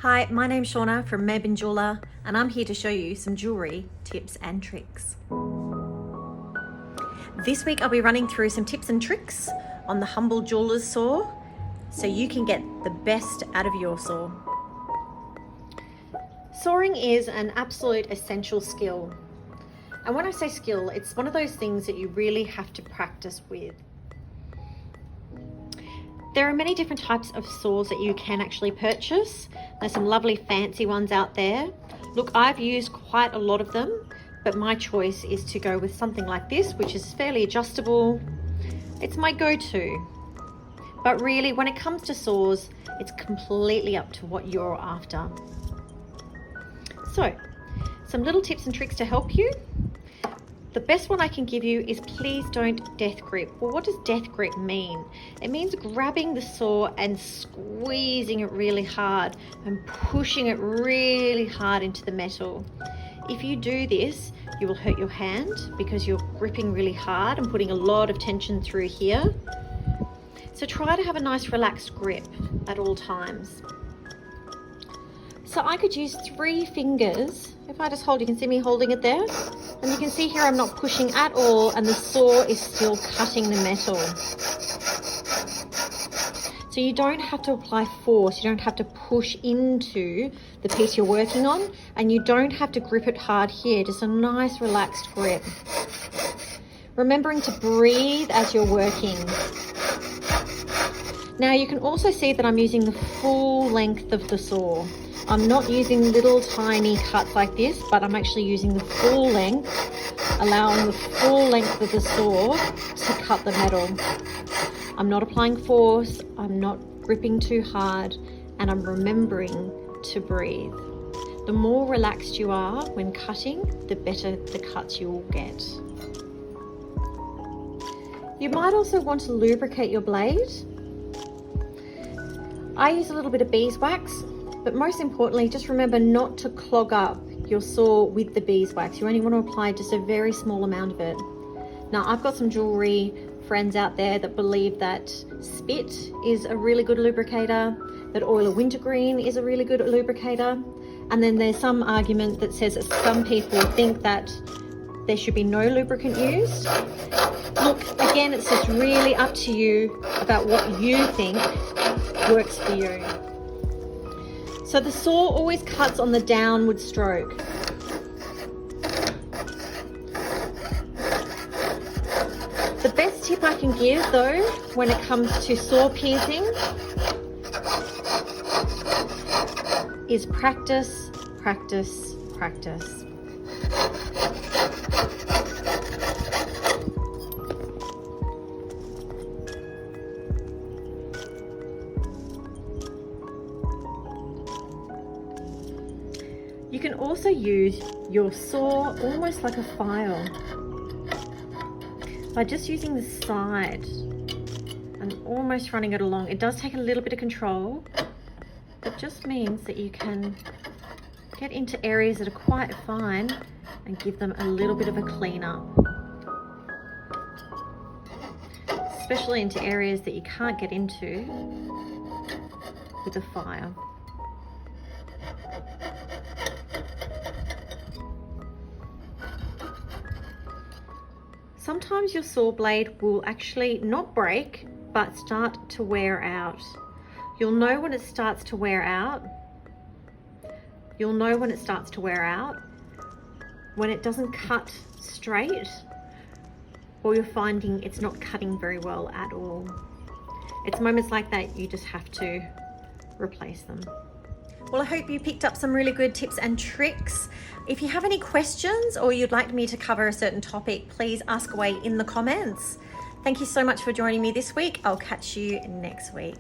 Hi, my name's Shauna from Melbourne Jeweller, and I'm here to show you some jewellery tips and tricks. This week I'll be running through some tips and tricks on the humble jeweller's saw so you can get the best out of your saw. Sawing is an absolute essential skill. And when I say skill, it's one of those things that you really have to practice with. There are many different types of saws that you can actually purchase. There's some lovely fancy ones out there. Look, I've used quite a lot of them, but my choice is to go with something like this, which is fairly adjustable. It's my go-to. But really, when it comes to saws, it's completely up to what you're after. So, some little tips and tricks to help you. The best one I can give you is please don't death grip. Well, what does death grip mean? It means grabbing the saw and squeezing it really hard and pushing it really hard into the metal. If you do this, you will hurt your hand because you're gripping really hard and putting a lot of tension through here. So try to have a nice relaxed grip at all times. So I could use 3 fingers. If I just hold, you can see me holding it there. And you can see here I'm not pushing at all and the saw is still cutting the metal. So you don't have to apply force, you don't have to push into the piece you're working on, and you don't have to grip it hard here, just a nice relaxed grip. Remembering to breathe as you're working. Now you can also see that I'm using the full length of the saw. I'm not using little tiny cuts like this, but I'm actually using the full length, allowing the full length of the saw to cut the metal. I'm not applying force, I'm not gripping too hard, and I'm remembering to breathe. The more relaxed you are when cutting, the better the cuts you will get. You might also want to lubricate your blade. I use a little bit of beeswax. But most importantly, just remember not to clog up your saw with the beeswax. You only want to apply just a very small amount of it. Now, I've got some jewellery friends out there that believe that spit is a really good lubricator, that oil of wintergreen is a really good lubricator. And then there's some argument that says that some people think that there should be no lubricant used. Look, again, it's just really up to you about what you think works for you. So the saw always cuts on the downward stroke. The best tip I can give though, when it comes to saw piercing, is practice, practice, practice. You can also use your saw almost like a file by just using the side and almost running it along. It does take a little bit of control, but just means that you can get into areas that are quite fine and give them a little bit of a clean up, especially into areas that you can't get into with a file. Sometimes your saw blade will actually not break, but start to wear out. You'll know when it starts to wear out. You'll know when it starts to wear out, when it doesn't cut straight, or you're finding it's not cutting very well at all. It's moments like that you just have to replace them. Well, I hope you picked up some really good tips and tricks. If you have any questions or you'd like me to cover a certain topic, please ask away in the comments. Thank you so much for joining me this week. I'll catch you next week.